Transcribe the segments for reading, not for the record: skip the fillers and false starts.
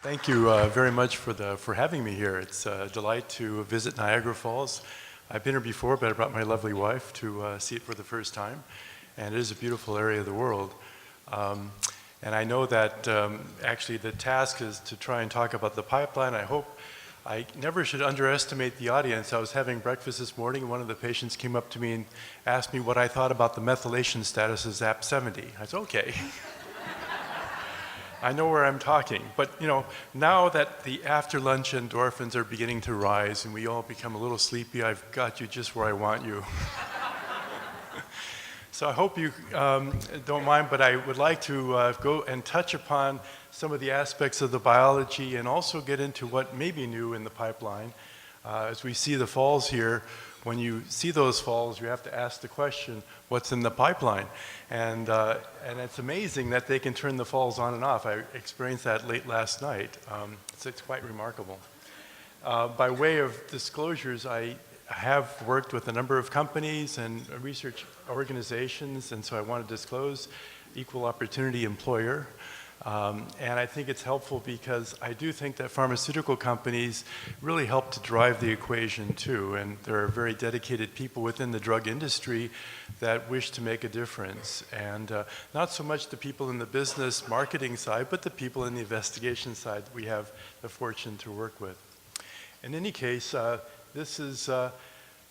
Thank you very much for having me here. It's a delight to visit Niagara Falls. I've been here before, but I brought my lovely wife to see it for the first time. And it is a beautiful area of the world. And I know that actually the task is to try and talk about the pipeline. I never should underestimate the audience. I was having breakfast this morning, and one of the patients came up to me and asked me what I thought about the methylation status of ZAP70. I said, okay. I know where I'm talking, but now that the after lunch endorphins are beginning to rise and we all become a little sleepy, I've got you just where I want you. So I hope you don't mind, but I would like to go and touch upon some of the aspects of the biology and also get into what may be new in the pipeline. As we see the falls here, when you see those falls, you have to ask the question, what's in the pipeline? And it's amazing that they can turn the falls on and off. I experienced that late last night. It's quite remarkable. By way of disclosures, I have worked with a number of companies and research organizations, and so I want to disclose equal opportunity employer. And I think it's helpful because I do think that pharmaceutical companies really help to drive the equation too, and there are very dedicated people within the drug industry that wish to make a difference, and not so much the people in the business marketing side, but the people in the investigation side that we have the fortune to work with. In any case, this is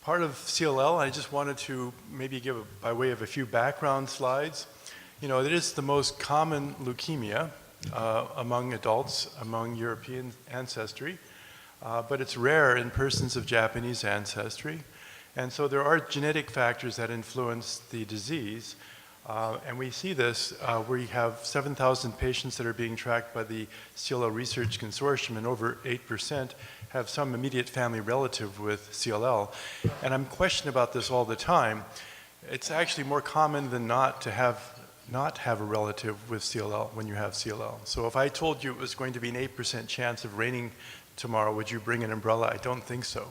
part of CLL. I just wanted to maybe give, by way of a few background slides. It is the most common leukemia among adults, among European ancestry, but it's rare in persons of Japanese ancestry. And so there are genetic factors that influence the disease. And we see this, we have 7,000 patients that are being tracked by the CLL Research Consortium, and over 8% have some immediate family relative with CLL. And I'm questioning about this all the time. It's actually more common than not to not have a relative with CLL when you have CLL. So if I told you it was going to be an 8% chance of raining tomorrow, would you bring an umbrella? I don't think so.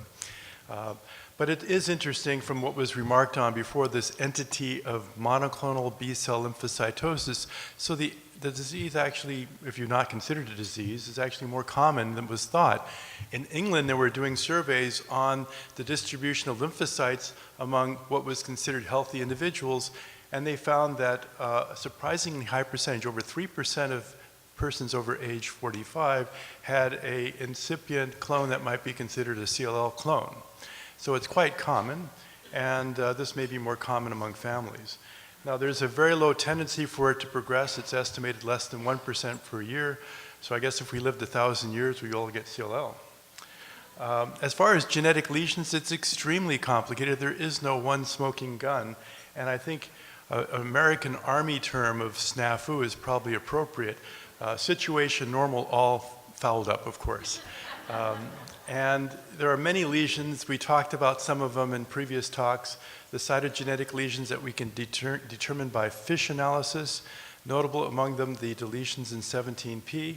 But it is interesting from what was remarked on before, this entity of monoclonal B-cell lymphocytosis. So the disease actually, if you're not considered a disease, is actually more common than was thought. In England, they were doing surveys on the distribution of lymphocytes among what was considered healthy individuals, and they found that a surprisingly high percentage, over 3% of persons over age 45 had an incipient clone that might be considered a CLL clone. So it's quite common, and this may be more common among families. Now, there's a very low tendency for it to progress. It's estimated less than 1% per year. So I guess if we lived 1,000 years, we all get CLL. As far as genetic lesions, it's extremely complicated. There is no one smoking gun, and I think an American Army term of snafu is probably appropriate. Situation normal, all fouled up, of course. And there are many lesions. We talked about some of them in previous talks. The cytogenetic lesions that we can determine by FISH analysis, notable among them the deletions in 17p.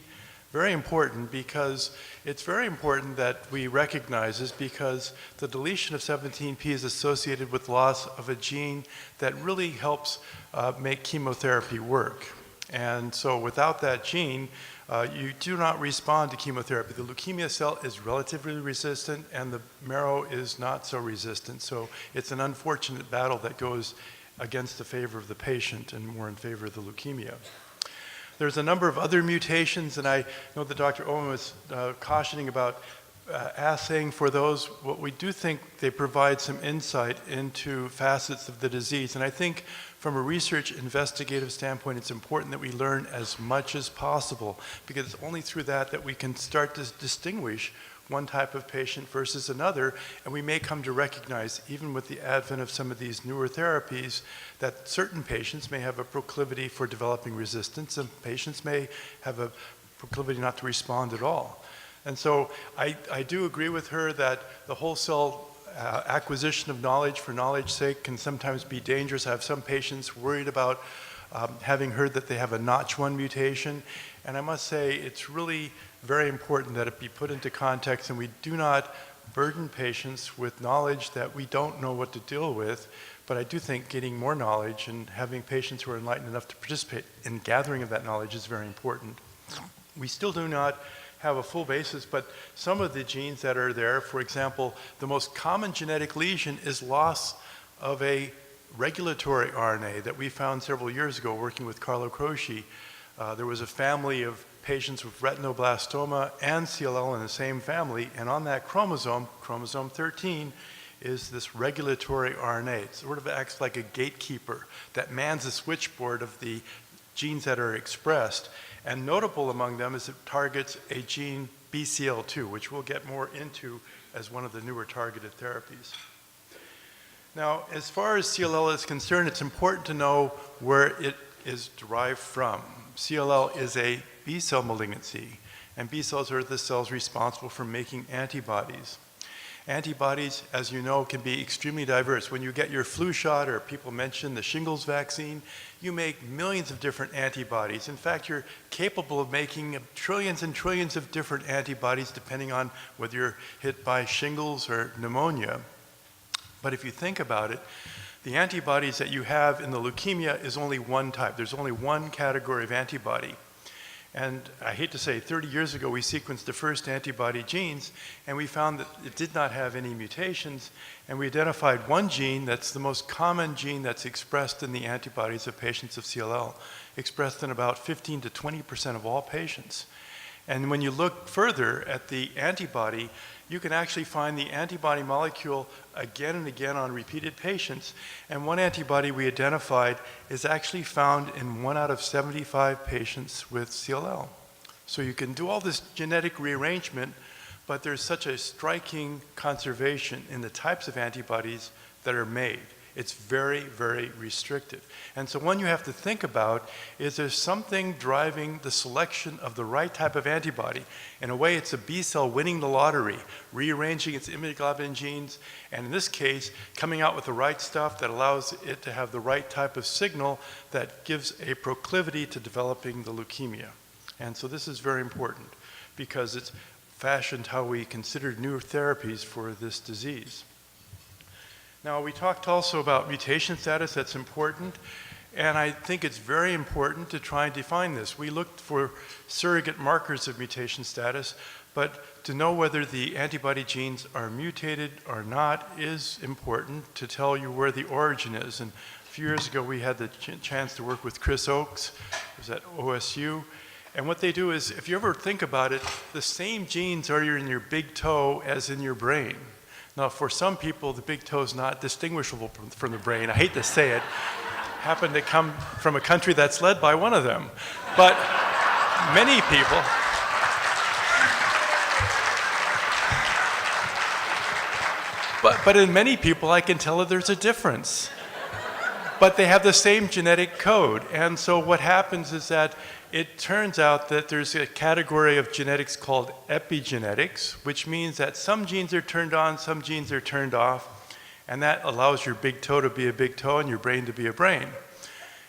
Very important because it's very important that we recognize this, because the deletion of 17p is associated with loss of a gene that really helps make chemotherapy work. And so without that gene, you do not respond to chemotherapy. The leukemia cell is relatively resistant and the marrow is not so resistant. So it's an unfortunate battle that goes against the favor of the patient and more in favor of the leukemia. There's a number of other mutations, and I know that Dr. Owen was cautioning about assaying for those. What we do think they provide some insight into facets of the disease, and I think from a research investigative standpoint, it's important that we learn as much as possible, because it's only through that we can start to distinguish one type of patient versus another, and we may come to recognize, even with the advent of some of these newer therapies, that certain patients may have a proclivity for developing resistance, and patients may have a proclivity not to respond at all. And so I do agree with her that the wholesale acquisition of knowledge for knowledge's sake can sometimes be dangerous. I have some patients worried about having heard that they have a Notch1 mutation, and I must say it's really very important that it be put into context and we do not burden patients with knowledge that we don't know what to deal with. But I do think getting more knowledge and having patients who are enlightened enough to participate in gathering of that knowledge is very important. We still do not have a full basis, but some of the genes that are there, for example, the most common genetic lesion is loss of a regulatory RNA that we found several years ago working with Carlo Croce. There was a family of patients with retinoblastoma and CLL in the same family, and on that chromosome, chromosome 13, is this regulatory RNA. It sort of acts like a gatekeeper that mans the switchboard of the genes that are expressed. And notable among them is it targets a gene BCL2, which we'll get more into as one of the newer targeted therapies. Now, as far as CLL is concerned, it's important to know where it is derived from. CLL is a B-cell malignancy, and B-cells are the cells responsible for making antibodies. Antibodies, as you know, can be extremely diverse. When you get your flu shot, or people mention the shingles vaccine, you make millions of different antibodies. In fact, you're capable of making trillions and trillions of different antibodies depending on whether you're hit by shingles or pneumonia. But if you think about it, the antibodies that you have in the leukemia is only one type. There's only one category of antibody. And I hate to say, 30 years ago, we sequenced the first antibody genes, and we found that it did not have any mutations, and we identified one gene that's the most common gene that's expressed in the antibodies of patients of CLL, expressed in about 15 to 20% of all patients. And when you look further at the antibody, you can actually find the antibody molecule again and again on repeated patients. And one antibody we identified is actually found in 1 out of 75 patients with CLL. So you can do all this genetic rearrangement, but there's such a striking conservation in the types of antibodies that are made. It's very, very restricted. And so one you have to think about is there's something driving the selection of the right type of antibody. In a way, it's a B cell winning the lottery, rearranging its immunoglobulin genes, and in this case, coming out with the right stuff that allows it to have the right type of signal that gives a proclivity to developing the leukemia. And so this is very important because it's fashioned how we consider new therapies for this disease. Now, we talked also about mutation status. That's important, and I think it's very important to try and define this. We looked for surrogate markers of mutation status, but to know whether the antibody genes are mutated or not is important to tell you where the origin is. And a few years ago, we had the chance to work with Chris Oakes, who was at OSU, and what they do is, if you ever think about it, the same genes are in your big toe as in your brain. Now, for some people, the big toe is not distinguishable from the brain. I hate to say it. Happen to come from a country that's led by one of them. But many people, but in many people, I can tell that there's a difference. But they have the same genetic code. And so what happens is that it turns out that there's a category of genetics called epigenetics, which means that some genes are turned on, some genes are turned off, and that allows your big toe to be a big toe and your brain to be a brain.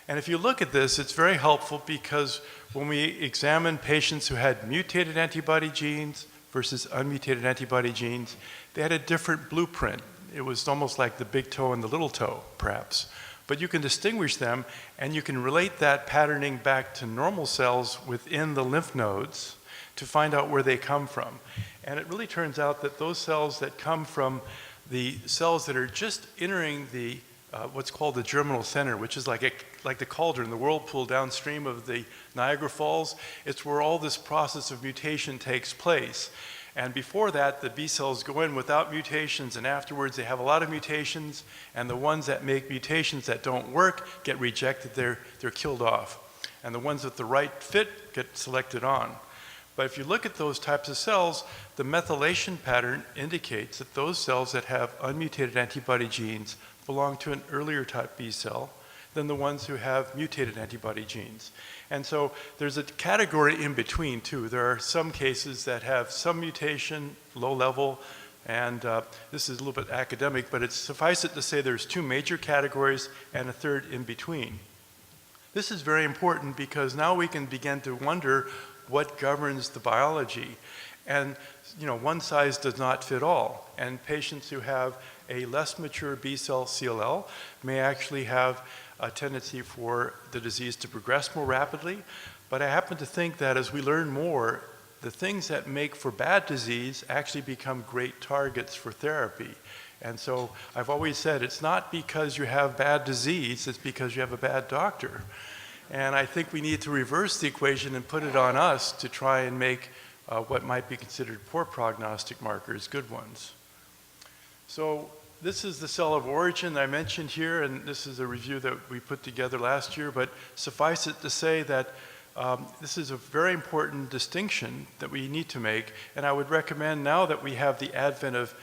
And if you look at this, it's very helpful because when we examine patients who had mutated antibody genes versus unmutated antibody genes, they had a different blueprint. It was almost like the big toe and the little toe, perhaps. But you can distinguish them, and you can relate that patterning back to normal cells within the lymph nodes to find out where they come from. And it really turns out that those cells that come from the cells that are just entering the what's called the germinal center, which is like the cauldron, the whirlpool downstream of the Niagara Falls, it's where all this process of mutation takes place. And before that, the B cells go in without mutations, and afterwards they have a lot of mutations, and the ones that make mutations that don't work get rejected, they're killed off. And the ones with the right fit get selected on. But if you look at those types of cells, the methylation pattern indicates that those cells that have unmutated antibody genes belong to an earlier type B cell than the ones who have mutated antibody genes. And so there's a category in between too. There are some cases that have some mutation, low level, and this is a little bit academic, but suffice it to say there's two major categories and a third in between. This is very important because now we can begin to wonder what governs the biology. And one size does not fit all. And patients who have a less mature B cell CLL may actually have a tendency for the disease to progress more rapidly. But I happen to think that as we learn more the things that make for bad disease actually become great targets for therapy. And so I've always said it's not because you have bad disease, it's because you have a bad doctor. And I think we need to reverse the equation and put it on us to try and make what might be considered poor prognostic markers good ones. So this is the cell of origin I mentioned here, and this is a review that we put together last year, but suffice it to say that this is a very important distinction that we need to make, and I would recommend now that we have the advent of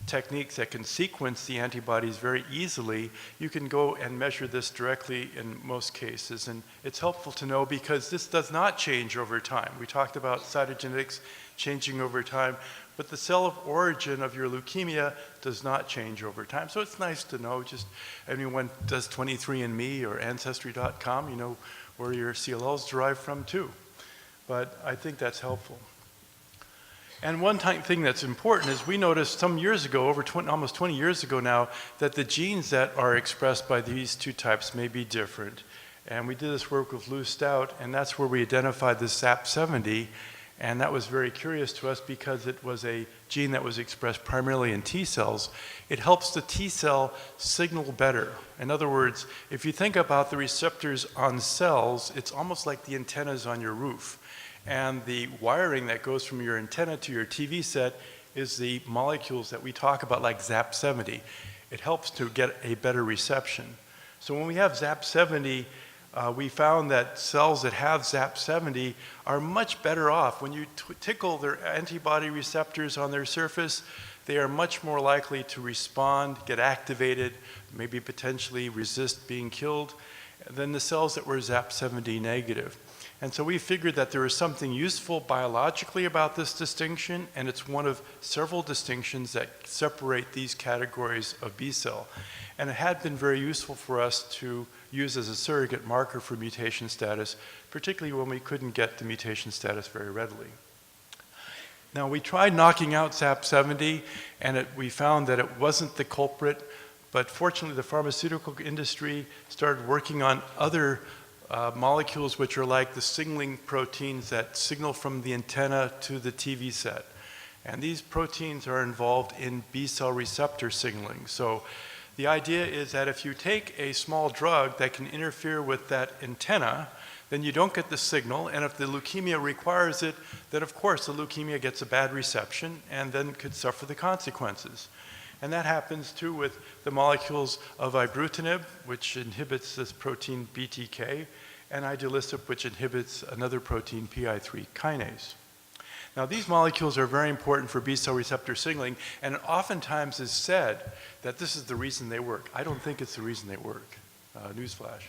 techniques that can sequence the antibodies very easily, you can go and measure this directly in most cases. And it's helpful to know because this does not change over time. We talked about cytogenetics changing over time, but the cell of origin of your leukemia does not change over time. So it's nice to know, just anyone does 23andMe or Ancestry.com, you know where your CLL is derived from too. But I think that's helpful. And one thing that's important is we noticed some years ago, almost 20 years ago now, that the genes that are expressed by these two types may be different. And we did this work with Lou Stout, and that's where we identified the SAP70. And that was very curious to us because it was a gene that was expressed primarily in T cells. It helps the T cell signal better. In other words, if you think about the receptors on cells, it's almost like the antennas on your roof. And the wiring that goes from your antenna to your TV set is the molecules that we talk about, like ZAP70. It helps to get a better reception. So when we have ZAP70, we found that cells that have ZAP70 are much better off. When you tickle their antibody receptors on their surface, they are much more likely to respond, get activated, maybe potentially resist being killed, than the cells that were ZAP70 negative. And so we figured that there is something useful biologically about this distinction, and it's one of several distinctions that separate these categories of B cell. And it had been very useful for us to use as a surrogate marker for mutation status, particularly when we couldn't get the mutation status very readily. Now, we tried knocking out ZAP70, and we found that it wasn't the culprit, but fortunately the pharmaceutical industry started working on other molecules which are like the signaling proteins that signal from the antenna to the TV set. And these proteins are involved in B cell receptor signaling. So the idea is that if you take a small drug that can interfere with that antenna, then you don't get the signal, and if the leukemia requires it, then of course the leukemia gets a bad reception and then could suffer the consequences. And that happens too with the molecules of ibrutinib, which inhibits this protein BTK, and idelalisib, which inhibits another protein, PI3 kinase. Now, these molecules are very important for B cell receptor signaling, and it oftentimes is said that this is the reason they work. I don't think it's the reason they work. Newsflash.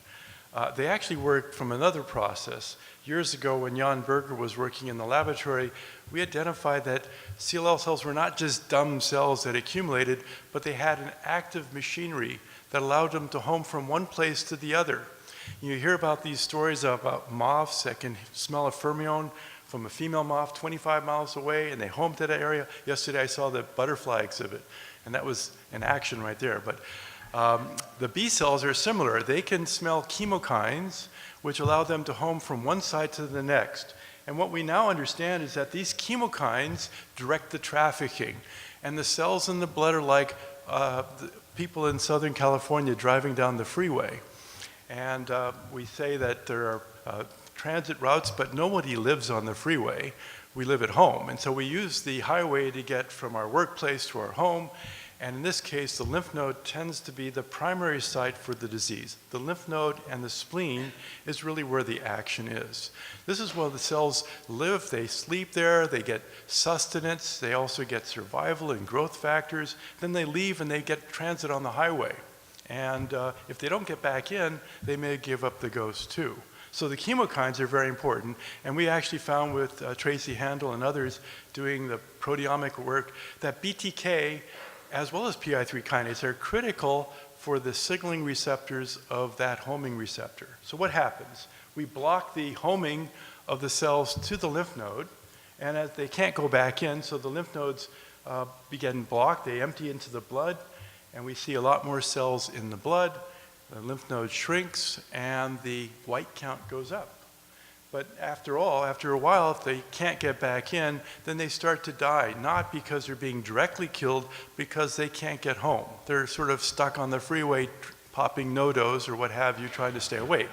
They actually work from another process. Years ago, when Jan Berger was working in the laboratory, we identified that CLL cells were not just dumb cells that accumulated, but they had an active machinery that allowed them to home from one place to the other. You hear about these stories about moths that can smell a fermione from a female moth 25 miles away, and they home to that area. Yesterday, I saw the butterfly exhibit, and that was an action right there. But the B cells are similar. They can smell chemokines, which allow them to home from one side to the next. And what we now understand is that these chemokines direct the trafficking. And the cells in the blood are like the people in Southern California driving down the freeway. And we say that there are transit routes, but nobody lives on the freeway. We live at home. And so we use the highway to get from our workplace to our home. And in this case, the lymph node tends to be the primary site for the disease. The lymph node and the spleen is really where the action is. This is where the cells live. They sleep there. They get sustenance. They also get survival and growth factors. Then they leave and they get transit on the highway. And if they don't get back in, they may give up the ghost too. So the chemokines are very important. And we actually found with Tracy Handel and others doing the proteomic work that BTK as well as PI3 kinase are critical for the signaling receptors of that homing receptor. So what happens? We block the homing of the cells to the lymph node, and as they can't go back in, so the lymph nodes begin blocked, they empty into the blood, and we see a lot more cells in the blood. The lymph node shrinks, and the white count goes up. But after a while, if they can't get back in, then they start to die, not because they're being directly killed, because they can't get home. They're sort of stuck on the freeway popping no-dos or what have you, trying to stay awake.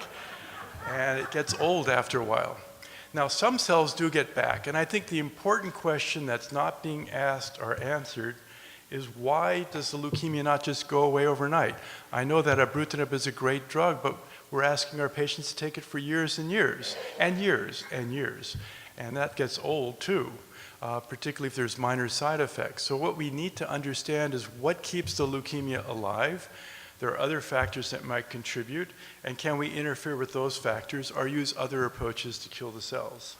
And it gets old after a while. Now, some cells do get back, and I think the important question that's not being asked or answered is why does the leukemia not just go away overnight? I know that ibrutinib is a great drug, but we're asking our patients to take it for years and years, and years and years. And that gets old too, particularly if there's minor side effects. So what we need to understand is what keeps the leukemia alive. There are other factors that might contribute, and can we interfere with those factors or use other approaches to kill the cells?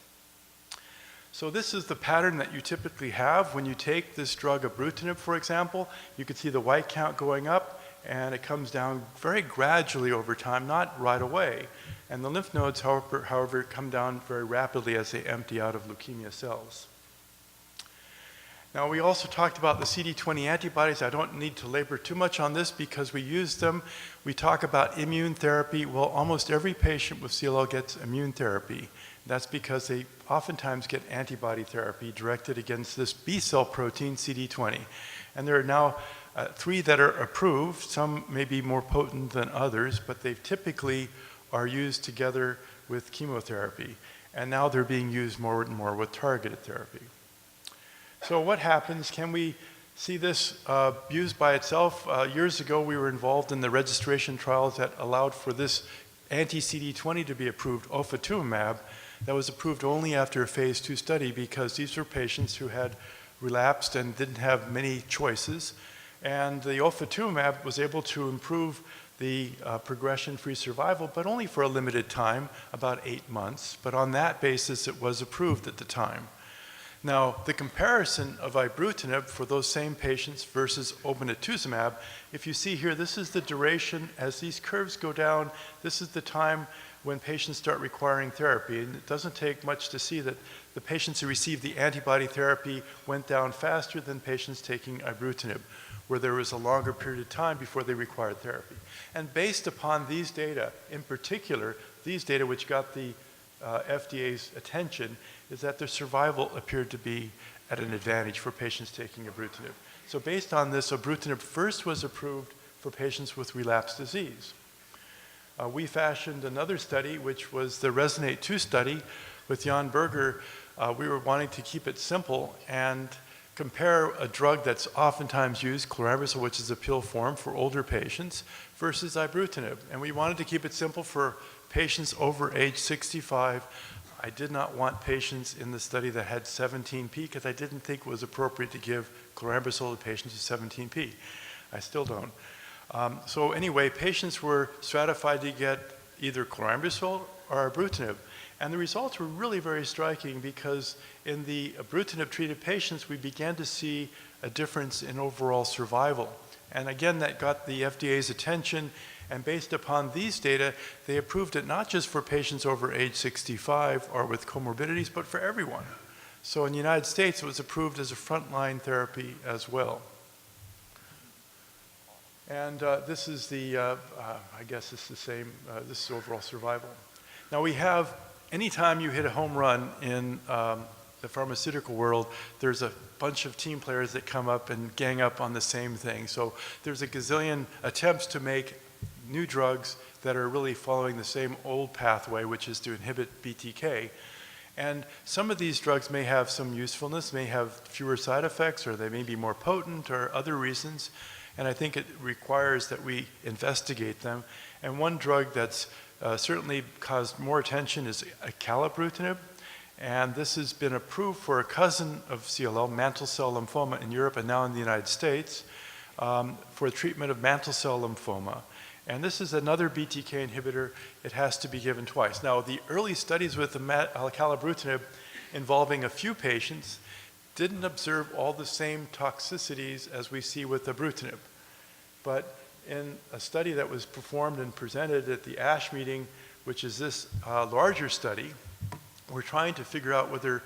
So this is the pattern that you typically have when you take this drug, ibrutinib, for example. You can see the white count going up, and it comes down very gradually over time, not right away. And the lymph nodes, however, come down very rapidly as they empty out of leukemia cells. Now, we also talked about the CD20 antibodies. I don't need to labor too much on this because we use them. We talk about immune therapy. Well, almost every patient with CLL gets immune therapy. That's because they oftentimes get antibody therapy directed against this B-cell protein, CD20. And there are now 3 that are approved. Some may be more potent than others, but they typically are used together with chemotherapy. And now they're being used more and more with targeted therapy. So what happens? Can we see this used by itself? Years ago, we were involved in the registration trials that allowed for this anti-CD20 to be approved, ofatumumab, that was approved only after a phase 2 study because these were patients who had relapsed and didn't have many choices. And the ofatumumab was able to improve the progression-free survival, but only for a limited time, about 8 months. But on that basis, it was approved at the time. Now, the comparison of ibrutinib for those same patients versus obinutuzumab, if you see here, this is the duration. As these curves go down, this is the time when patients start requiring therapy. And it doesn't take much to see that the patients who received the antibody therapy went down faster than patients taking ibrutinib, where there was a longer period of time before they required therapy. And based upon these data, in particular, these data which got the FDA's attention, is that their survival appeared to be at an advantage for patients taking ibrutinib. So based on this, ibrutinib first was approved for patients with relapsed disease. We fashioned another study, which was the RESONATE-2 study with Jan Berger. We were wanting to keep it simple and compare a drug that's oftentimes used, chlorambucil, which is a pill form for older patients, versus ibrutinib. And we wanted to keep it simple for patients over age 65. I did not want patients in the study that had 17p because I didn't think it was appropriate to give chlorambucil to patients with 17p. I still don't. So anyway, patients were stratified to get either chlorambucil or ibrutinib. And the results were really very striking because in the ibrutinib-treated patients, we began to see a difference in overall survival. And again, that got the FDA's attention. And based upon these data, they approved it not just for patients over age 65 or with comorbidities, but for everyone. So in the United States, it was approved as a frontline therapy as well. And this is the, I guess it's the same, this is overall survival. Now we have, anytime you hit a home run in the pharmaceutical world, there's a bunch of team players that come up and gang up on the same thing. So there's a gazillion attempts to make new drugs that are really following the same old pathway, which is to inhibit BTK. And some of these drugs may have some usefulness, may have fewer side effects, or they may be more potent, or other reasons. And I think it requires that we investigate them. And one drug that's certainly caused more attention is acalabrutinib. And this has been approved for a cousin of CLL, mantle cell lymphoma, in Europe and now in the United States for treatment of mantle cell lymphoma. And this is another BTK inhibitor. It has to be given twice. Now, the early studies with the acalabrutinib involving a few patients didn't observe all the same toxicities as we see with ibrutinib. But in a study that was performed and presented at the ASH meeting, which is this larger study, we're trying to figure out whether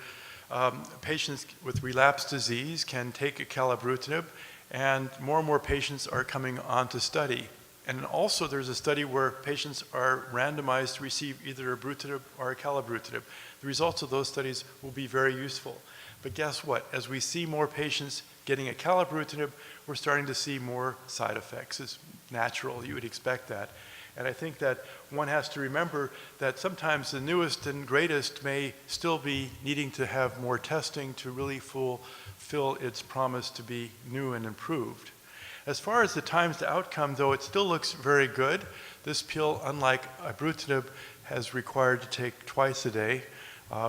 patients with relapsed disease can take acalabrutinib, and more patients are coming onto study. And also there's a study where patients are randomized to receive either ibrutinib or acalabrutinib. The results of those studies will be very useful. But guess what? As we see more patients getting acalabrutinib, we're starting to see more side effects. It's natural, you would expect that. And I think that one has to remember that sometimes the newest and greatest may still be needing to have more testing to really fulfill its promise to be new and improved. As far as the times to outcome, though, it still looks very good. This pill, unlike ibrutinib, has required to take twice a day,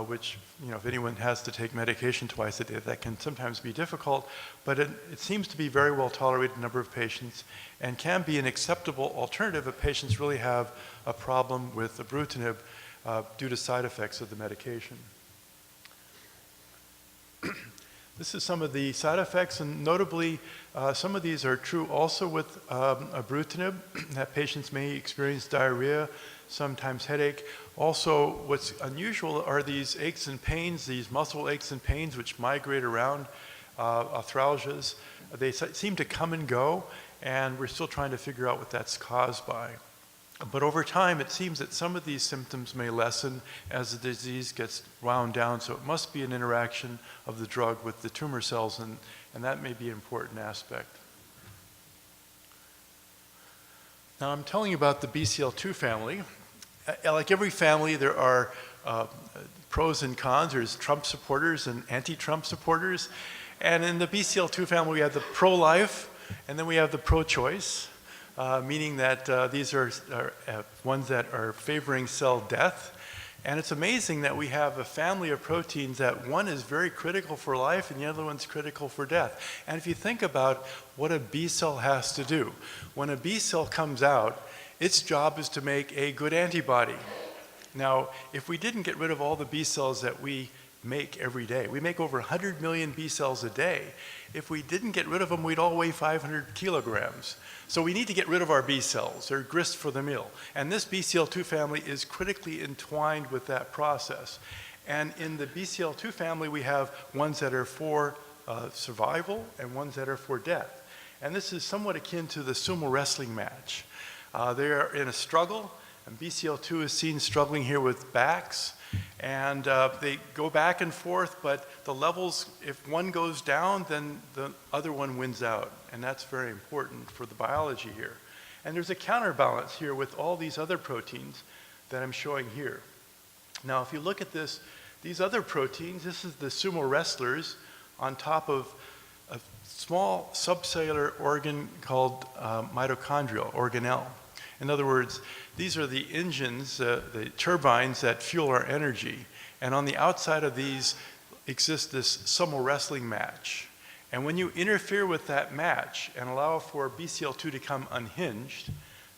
which, if anyone has to take medication twice a day, that can sometimes be difficult, but it seems to be very well tolerated in a number of patients and can be an acceptable alternative if patients really have a problem with ibrutinib due to side effects of the medication. This is some of the side effects, and notably, some of these are true also with ibrutinib, that patients may experience diarrhea, sometimes headache. Also, what's unusual are these aches and pains, these muscle aches and pains which migrate around, arthralgias. They seem to come and go, and we're still trying to figure out what that's caused by. But over time, it seems that some of these symptoms may lessen as the disease gets wound down, so it must be an interaction of the drug with the tumor cells, and that may be an important aspect. Now, I'm telling you about the BCL2 family. Like every family, there are pros and cons. There's Trump supporters and anti-Trump supporters. And in the BCL2 family, we have the pro-life, and then we have the pro-choice. Meaning that these are ones that are favoring cell death. And it's amazing that we have a family of proteins that one is very critical for life and the other one's critical for death. And if you think about what a B cell has to do, when a B cell comes out, its job is to make a good antibody. Now, if we didn't get rid of all the B cells that we make every day, we make over 100 million B cells a day. If we didn't get rid of them, we'd all weigh 500 kilograms. So we need to get rid of our B cells. They're grist for the mill. And this BCL2 family is critically entwined with that process. And in the BCL2 family, we have ones that are for survival and ones that are for death. And this is somewhat akin to the sumo wrestling match. They are in a struggle, and BCL2 is seen struggling here with backs. And they go back and forth, but the levels, if one goes down, then the other one wins out. And that's very important for the biology here. And there's a counterbalance here with all these other proteins that I'm showing here. Now, if you look at this, these other proteins, this is the sumo wrestlers on top of a small subcellular organ called mitochondrial organelle. In other words, these are the engines, the turbines that fuel our energy. And on the outside of these exists this sumo wrestling match. And when you interfere with that match and allow for BCL2 to become unhinged,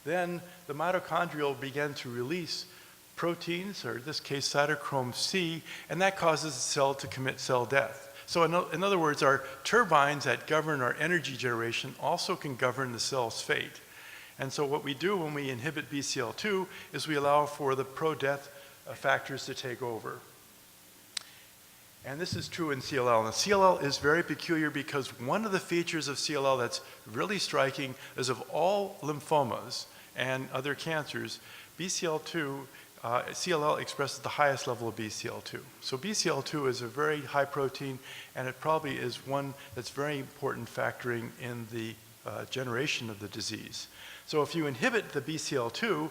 then the mitochondria will begin to release proteins, or in this case cytochrome C, and that causes the cell to commit cell death. So in other words, our turbines that govern our energy generation also can govern the cell's fate. And so what we do when we inhibit BCL2 is we allow for the pro-death factors to take over. And this is true in CLL. Now, CLL is very peculiar because one of the features of CLL that's really striking is of all lymphomas and other cancers, CLL expresses the highest level of BCL2. So BCL2 is a very high protein, and it probably is one that's very important factoring in the generation of the disease. So if you inhibit the BCL2,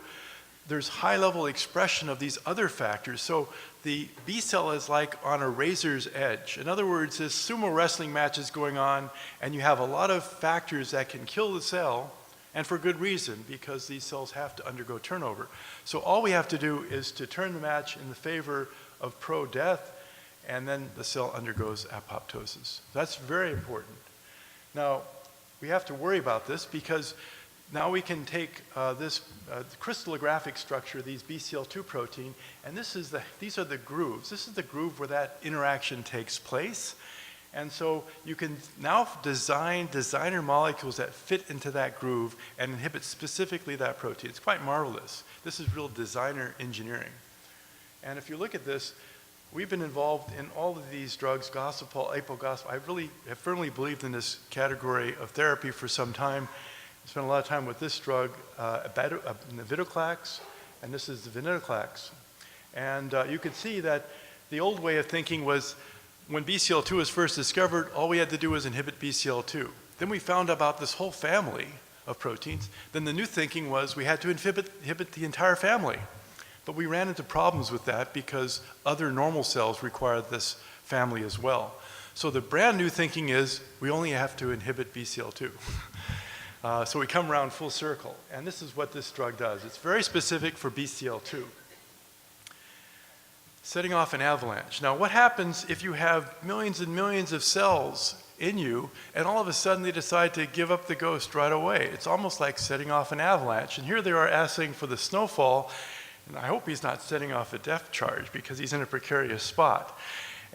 there's high level expression of these other factors. So the B cell is like on a razor's edge. In other words, this sumo wrestling match is going on, and you have a lot of factors that can kill the cell, and for good reason, because these cells have to undergo turnover. So all we have to do is to turn the match in the favor of pro-death, and then the cell undergoes apoptosis. That's very important. Now, we have to worry about this because now we can take this crystallographic structure, these BCL2 protein, and these are the grooves. This is the groove where that interaction takes place. And so you can now designer molecules that fit into that groove and inhibit specifically that protein. It's quite marvelous. This is real designer engineering. And if you look at this, we've been involved in all of these drugs, gosipol, apogospol. I really have firmly believed in this category of therapy for some time. spent a lot of time with this drug, navitoclax, and this is the venetoclax. And you can see that the old way of thinking was when BCL2 was first discovered, all we had to do was inhibit BCL2. Then we found about this whole family of proteins. Then the new thinking was we had to inhibit the entire family. But we ran into problems with that because other normal cells require this family as well. So the brand new thinking is we only have to inhibit BCL2. So we come around full circle. And this is what this drug does. It's very specific for BCL2. Setting off an avalanche. Now what happens if you have millions and millions of cells in you and all of a sudden they decide to give up the ghost right away? It's almost like setting off an avalanche. And here they are asking for the snowfall. And I hope he's not setting off a depth charge because he's in a precarious spot.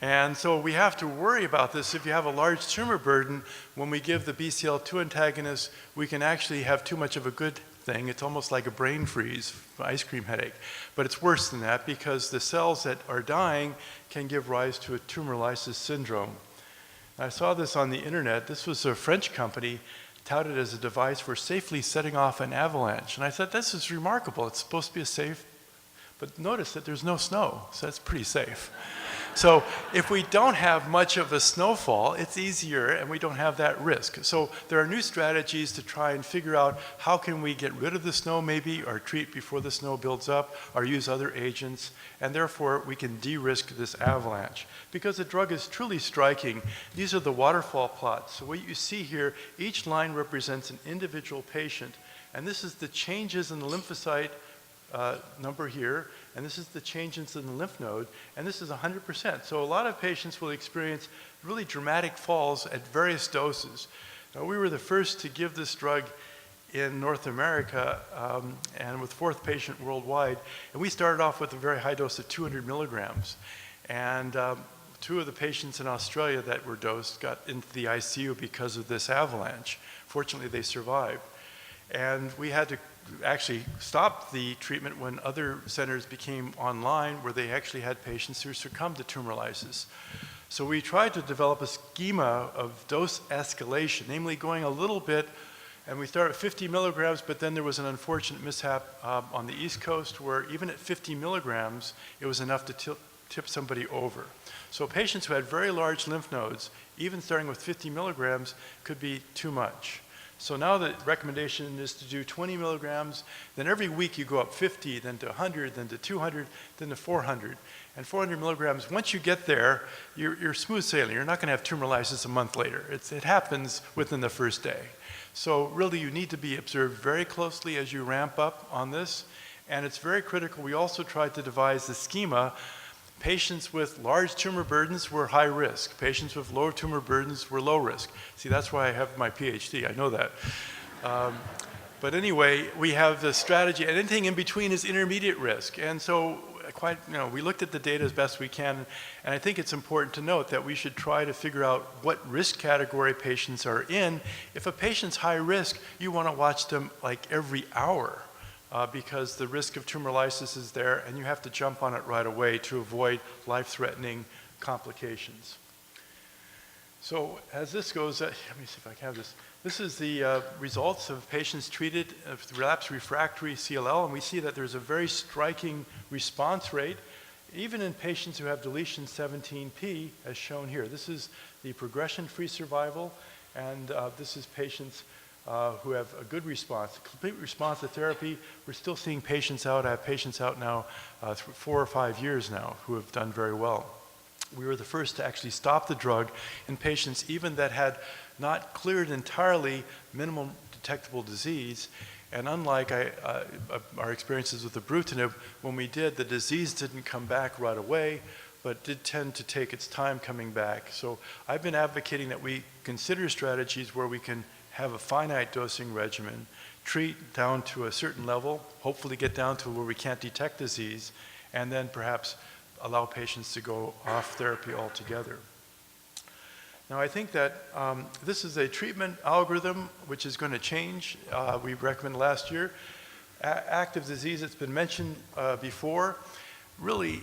And so we have to worry about this. If you have a large tumor burden, when we give the BCL2 antagonist, we can actually have too much of a good thing. It's almost like a brain freeze, ice cream headache. But it's worse than that because the cells that are dying can give rise to a tumor lysis syndrome. I saw this on the internet. This was a French company touted as a device for safely setting off an avalanche. And I thought, this is remarkable. It's supposed to be a safe, but notice that there's no snow, so that's pretty safe. So if we don't have much of a snowfall, it's easier and we don't have that risk. So there are new strategies to try and figure out how can we get rid of the snow maybe, or treat before the snow builds up, or use other agents, and therefore we can de-risk this avalanche. Because the drug is truly striking, these are the waterfall plots. So what you see here, each line represents an individual patient, and this is the changes in the lymphocyte number here, and this is the changes in the lymph node, and this is 100%. So a lot of patients will experience really dramatic falls at various doses. Now, we were the first to give this drug in North America and with fourth patient worldwide, and we started off with a very high dose of 200 milligrams. And two of the patients in Australia that were dosed got into the ICU because of this avalanche. Fortunately, they survived. And we had to actually stop the treatment when other centers became online where they actually had patients who succumbed to tumor lysis. So we tried to develop a schema of dose escalation, namely going a little bit, and we started at 50 milligrams, but then there was an unfortunate mishap on the East Coast where even at 50 milligrams, it was enough to tip somebody over. So patients who had very large lymph nodes, even starting with 50 milligrams, could be too much. So now the recommendation is to do 20 milligrams, then every week you go up 50, then to 100, then to 200, then to 400. And 400 milligrams, once you get there, you're smooth sailing. You're not going to have tumor lysis a month later. It happens within the first day. So really you need to be observed very closely as you ramp up on this. And it's very critical. We also tried to devise the schema. Patients with large tumor burdens were high risk. Patients with low tumor burdens were low risk. See, that's why I have my PhD, I know that. But anyway, we have the strategy, and anything in between is intermediate risk. And so we looked at the data as best we can, and I think it's important to note that we should try to figure out what risk category patients are in. If a patient's high risk, you want to watch them like every hour. Because the risk of tumor lysis is there, and you have to jump on it right away to avoid life-threatening complications. So as this goes, let me see if I can have this. This is the results of patients treated with relapsed refractory CLL, and we see that there's a very striking response rate, even in patients who have deletion 17p, as shown here. This is the progression-free survival, and this is patients who have a good response, a complete response to therapy. We're still seeing patients out. I have patients out now 4 or 5 years now who have done very well. We were the first to actually stop the drug in patients even that had not cleared entirely minimum detectable disease. And unlike our experiences with the ibrutinib, when we did, the disease didn't come back right away, but did tend to take its time coming back. So I've been advocating that we consider strategies where we can have a finite dosing regimen, treat down to a certain level, hopefully get down to where we can't detect disease, and then perhaps allow patients to go off therapy altogether. Now I think that this is a treatment algorithm which is going to change. We recommended last year. Active disease, it's been mentioned before. Really,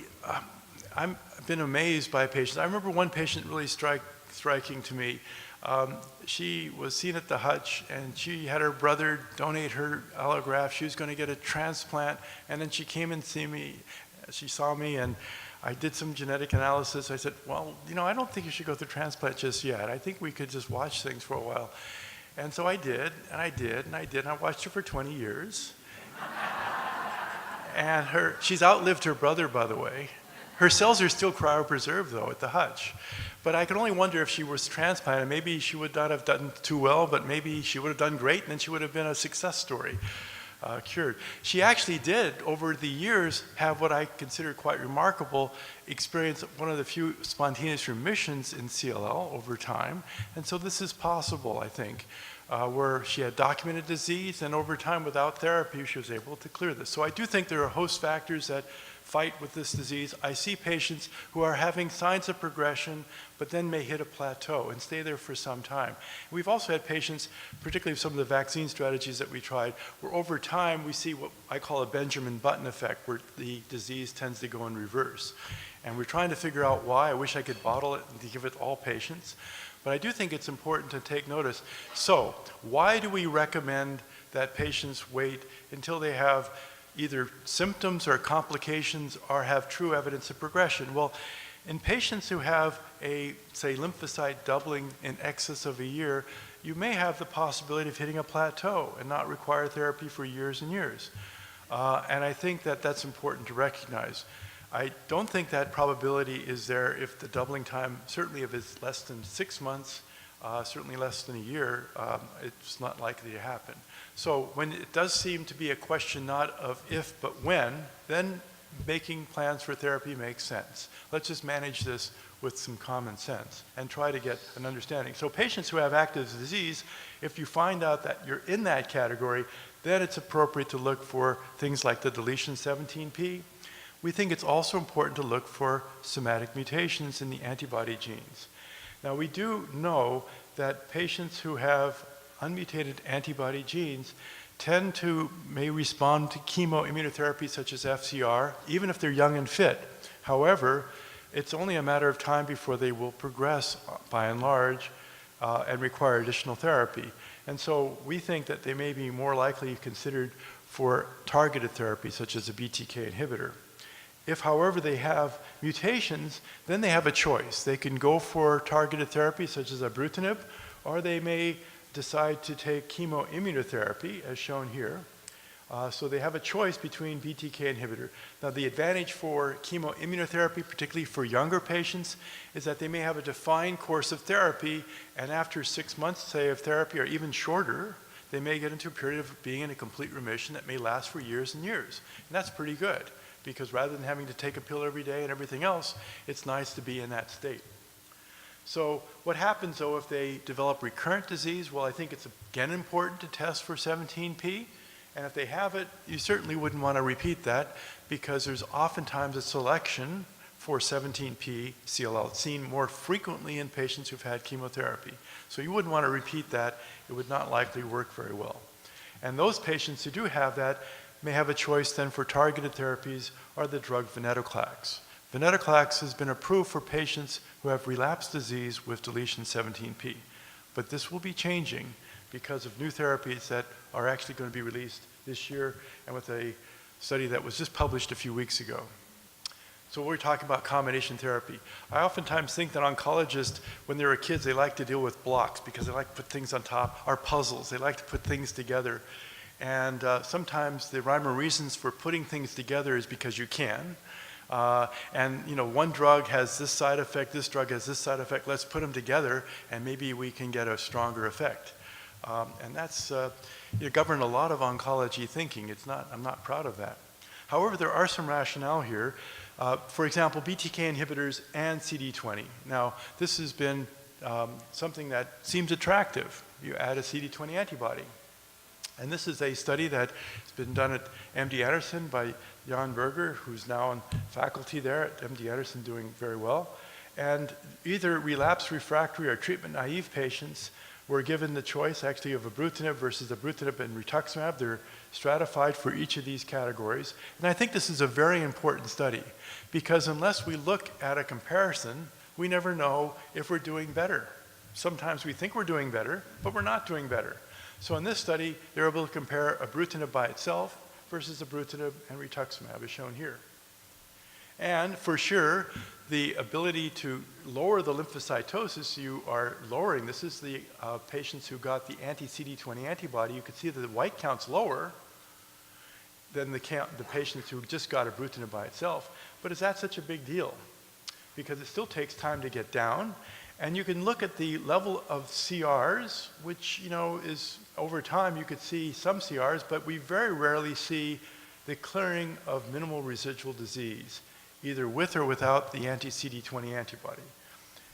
I've been amazed by patients. I remember one patient really struck striking to me. She was seen at the Hutch, and she had her brother donate her allograft. She was going to get a transplant, and then she came and see me. She saw me, and I did some genetic analysis. I said, well, I don't think you should go through transplant just yet. I think we could just watch things for a while. And so I did, and I did, and I did, and I watched her for 20 years. And she's outlived her brother, by the way. Her cells are still cryopreserved, though, at the Hutch. But I can only wonder if she was transplanted. Maybe she would not have done too well, but maybe she would have done great, and then she would have been a success story, cured. She actually did, over the years, have what I consider quite remarkable experience, one of the few spontaneous remissions in CLL over time. And so this is possible, I think, where she had documented disease, and over time, without therapy, she was able to clear this. So I do think there are host factors that fight with this disease. I see patients who are having signs of progression, but then may hit a plateau and stay there for some time. We've also had patients, particularly some of the vaccine strategies that we tried, where over time we see what I call a Benjamin Button effect, where the disease tends to go in reverse. And we're trying to figure out why. I wish I could bottle it and give it to all patients. But I do think it's important to take notice. So, why do we recommend that patients wait until they have either symptoms or complications or have true evidence of progression? Well, in patients who have a, say, lymphocyte doubling in excess of a year, you may have the possibility of hitting a plateau and not require therapy for years and years. And I think that that's important to recognize. I don't think that probability is there if the doubling time, certainly if it's less than 6 months, certainly less than a year, it's not likely to happen. So when it does seem to be a question not of if but when, then making plans for therapy makes sense. Let's just manage this with some common sense and try to get an understanding. So patients who have active disease, if you find out that you're in that category, then it's appropriate to look for things like the deletion 17p. We think it's also important to look for somatic mutations in the antibody genes. Now, we do know that patients who have unmutated antibody genes may respond to chemoimmunotherapy such as FCR, even if they're young and fit. However, it's only a matter of time before they will progress, by and large, and require additional therapy. And so we think that they may be more likely considered for targeted therapy, such as a BTK inhibitor. If, however, they have mutations, then they have a choice. They can go for targeted therapy, such as ibrutinib, or they may decide to take chemoimmunotherapy, as shown here. So they have a choice between BTK inhibitor. Now, the advantage for chemoimmunotherapy, particularly for younger patients, is that they may have a defined course of therapy, and after 6 months, say, of therapy, or even shorter, they may get into a period of being in a complete remission that may last for years and years. And that's pretty good, because rather than having to take a pill every day and everything else, it's nice to be in that state. So what happens, though, if they develop recurrent disease? Well, I think it's, again, important to test for 17p. And if they have it, you certainly wouldn't want to repeat that, because there's oftentimes a selection for 17p CLL. It's seen more frequently in patients who've had chemotherapy. So you wouldn't want to repeat that. It would not likely work very well. And those patients who do have that may have a choice then for targeted therapies or the drug venetoclax. Venetoclax has been approved for patients who have relapsed disease with deletion 17p. But this will be changing because of new therapies that are actually going to be released this year, and with a study that was just published a few weeks ago. So we're talking about combination therapy. I oftentimes think that oncologists, when they were kids, they like to deal with blocks because they like to put things on top, or puzzles. They like to put things together. And sometimes the rhyme or reasons for putting things together is because you can. And one drug has this side effect, this drug has this side effect, let's put them together and maybe we can get a stronger effect. And that's governed a lot of oncology thinking. I'm not proud of that. However, there are some rationale here. For example, BTK inhibitors and CD20. Now, this has been something that seems attractive. You add a CD20 antibody. And this is a study that has been done at MD Anderson by Jan Berger, who's now on faculty there at MD Anderson, doing very well. And either relapsed refractory or treatment naive patients were given the choice actually of ibrutinib versus ibrutinib and rituximab. They're stratified for each of these categories. And I think this is a very important study, because unless we look at a comparison, we never know if we're doing better. Sometimes we think we're doing better, but we're not doing better. So in this study, they're able to compare ibrutinib by itself versus ibrutinib and rituximab, as shown here. And for sure, the ability to lower the lymphocytosis, you are lowering. This is the patients who got the anti-CD20 antibody. You can see that the white count's lower than the patients who just got ibrutinib by itself. But is that such a big deal? Because it still takes time to get down. And you can look at the level of CRs, which, is over time, you could see some CRs, but we very rarely see the clearing of minimal residual disease, either with or without the anti-CD20 antibody.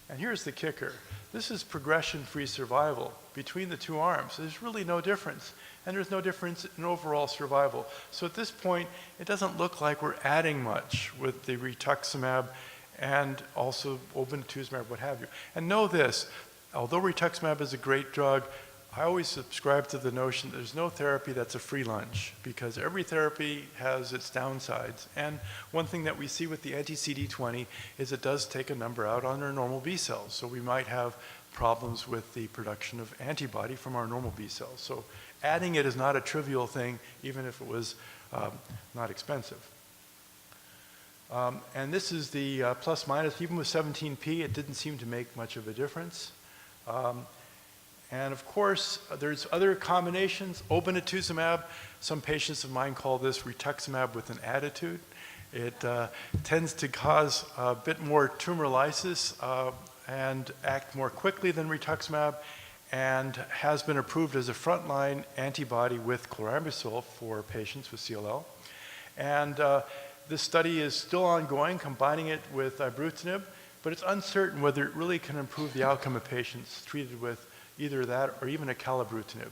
And here's the kicker. This is progression-free survival between the two arms. There's really no difference. And there's no difference in overall survival. So at this point, it doesn't look like we're adding much with the rituximab and also obinutuzumab, what have you. And know this, although rituximab is a great drug, I always subscribe to the notion that there's no therapy that's a free lunch, because every therapy has its downsides. And one thing that we see with the anti-CD20 is it does take a number out on our normal B cells. So we might have problems with the production of antibody from our normal B cells. So adding it is not a trivial thing, even if it was not expensive. And this is the plus minus. Even with 17p, it didn't seem to make much of a difference. And of course, there's other combinations. Obinutuzumab, some patients of mine call this rituximab with an attitude. It tends to cause a bit more tumor lysis and act more quickly than rituximab, and has been approved as a frontline antibody with chlorambucil for patients with CLL. And this study is still ongoing, combining it with ibrutinib, but it's uncertain whether it really can improve the outcome of patients treated with either that or even acalabrutinib.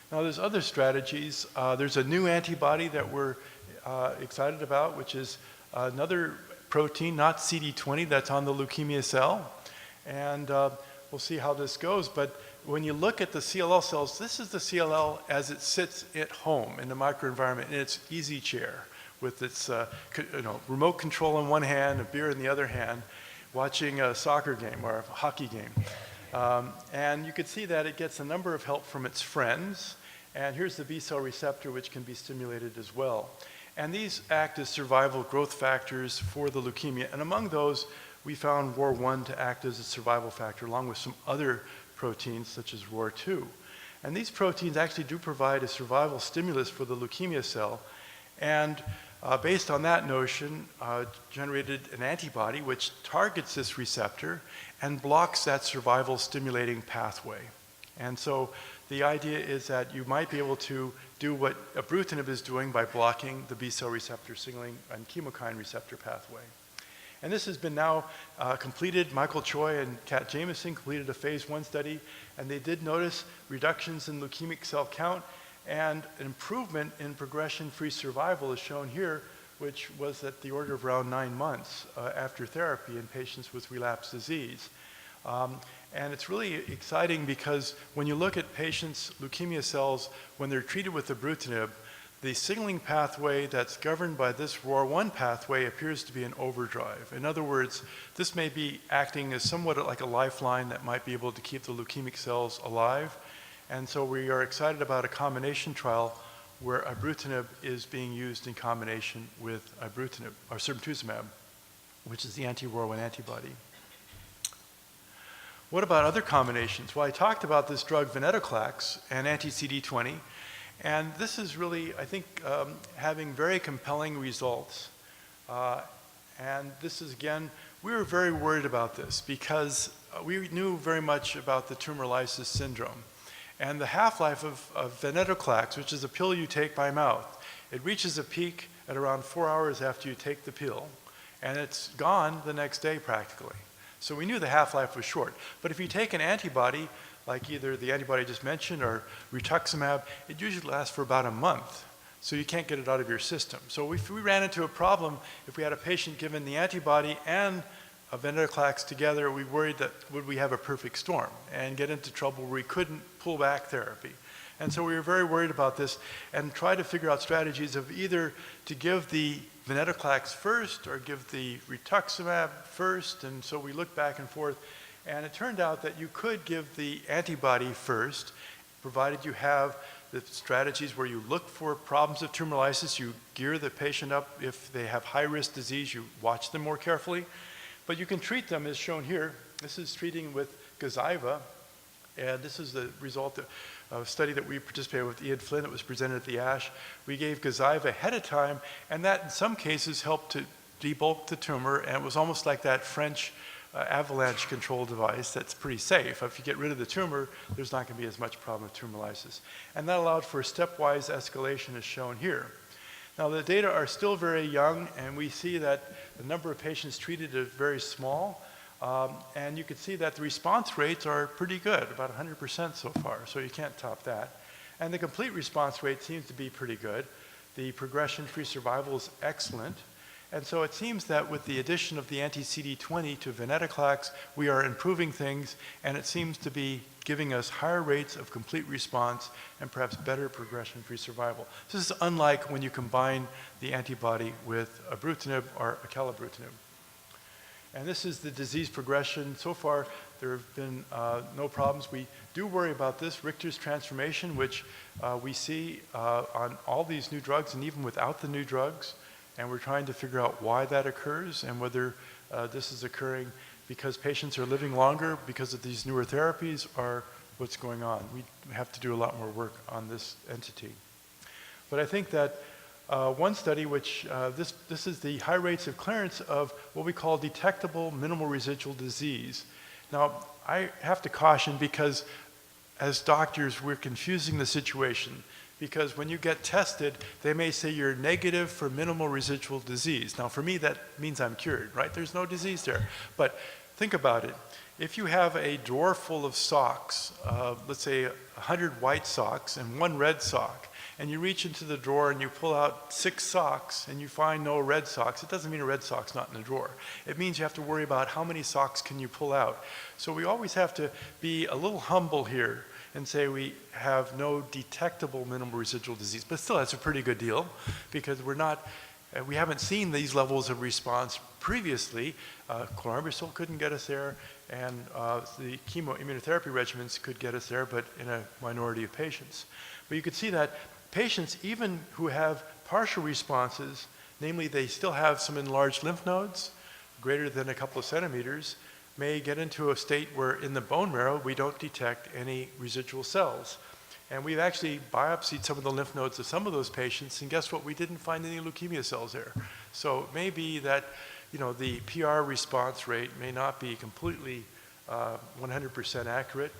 Now there's other strategies. There's a new antibody that we're excited about, which is another protein, not CD20, that's on the leukemia cell. And we'll see how this goes. But when you look at the CLL cells, this is the CLL as it sits at home in the microenvironment in its easy chair, with its remote control in one hand, a beer in the other hand, watching a soccer game or a hockey game. And you can see that it gets a number of help from its friends. And here's the B cell receptor, which can be stimulated as well. And these act as survival growth factors for the leukemia. And among those, we found ROR1 to act as a survival factor, along with some other proteins, such as ROR2. And these proteins actually do provide a survival stimulus for the leukemia cell. And based on that notion, generated an antibody which targets this receptor and blocks that survival stimulating pathway. And so the idea is that you might be able to do what ibrutinib is doing by blocking the B cell receptor signaling and chemokine receptor pathway. And this has been now completed. Michael Choi and Kat Jameson completed a phase 1 study, and they did notice reductions in leukemic cell count and an improvement in progression-free survival is shown here, which was at the order of around 9 months after therapy in patients with relapsed disease. And it's really exciting because when you look at patients' leukemia cells, when they're treated with ibrutinib, the signaling pathway that's governed by this ROR1 pathway appears to be in overdrive. In other words, this may be acting as somewhat like a lifeline that might be able to keep the leukemic cells alive. And so we are excited about a combination trial where ibrutinib is being used in combination with ibrutinib, or simtuzumab, which is the anti-ROR1 antibody. What about other combinations? Well, I talked about this drug venetoclax and anti-CD20, and this is really, I think, having very compelling results. And this is, again, we were very worried about this because we knew very much about the tumor lysis syndrome. And the half-life of venetoclax, which is a pill you take by mouth, it reaches a peak at around 4 hours after you take the pill, and it's gone the next day practically. So we knew the half-life was short. But if you take an antibody, like either the antibody I just mentioned or rituximab, it usually lasts for about a month. So you can't get it out of your system. So if we ran into a problem, if we had a patient given the antibody and a venetoclax together, we worried that would we have a perfect storm and get into trouble where we couldn't pull back therapy. And so we were very worried about this and tried to figure out strategies of either to give the venetoclax first or give the rituximab first. And so we looked back and forth. And it turned out that you could give the antibody first, provided you have the strategies where you look for problems of tumor lysis, you gear the patient up. If they have high-risk disease, you watch them more carefully. But you can treat them as shown here. This is treating with Gazyva, and this is the result of a study that we participated with Ian Flynn. It was presented at the ASH. We gave Gazyva ahead of time, and that in some cases helped to debulk the tumor, and it was almost like that French avalanche control device that's pretty safe. If you get rid of the tumor, there's not going to be as much problem with tumor lysis. And that allowed for a stepwise escalation as shown here. Now the data are still very young, and we see that the number of patients treated is very small. And you can see that the response rates are pretty good, about 100% so far, so you can't top that. And the complete response rate seems to be pretty good. The progression-free survival is excellent. And so it seems that with the addition of the anti-CD20 to venetoclax, we are improving things, and it seems to be giving us higher rates of complete response and perhaps better progression-free survival. This is unlike when you combine the antibody with ibrutinib or acalabrutinib. And this is the disease progression. So far, there have been no problems. We do worry about this, Richter's transformation, which we see on all these new drugs and even without the new drugs. And we're trying to figure out why that occurs and whether this is occurring because patients are living longer because of these newer therapies or what's going on. We have to do a lot more work on this entity. But I think that one study, which this is the high rates of clearance of what we call detectable minimal residual disease. Now, I have to caution because as doctors, we're confusing the situation. Because when you get tested, they may say you're negative for minimal residual disease. Now, for me, that means I'm cured, right? There's no disease there. But think about it. If you have a drawer full of socks, let's say 100 white socks and 1 red sock, and you reach into the drawer and you pull out 6 socks and you find no red socks, it doesn't mean a red sock's not in the drawer. It means you have to worry about how many socks can you pull out. So we always have to be a little humble here and say we have no detectable minimal residual disease. But still, that's a pretty good deal because we haven't seen these levels of response previously. Chlorambucil couldn't get us there, and the chemoimmunotherapy regimens could get us there, but in a minority of patients. But you could see that patients, even who have partial responses, namely they still have some enlarged lymph nodes, greater than a couple of centimeters, may get into a state where in the bone marrow we don't detect any residual cells. And we've actually biopsied some of the lymph nodes of some of those patients, and guess what? We didn't find any leukemia cells there. So it may be that the PR response rate may not be completely 100% accurate.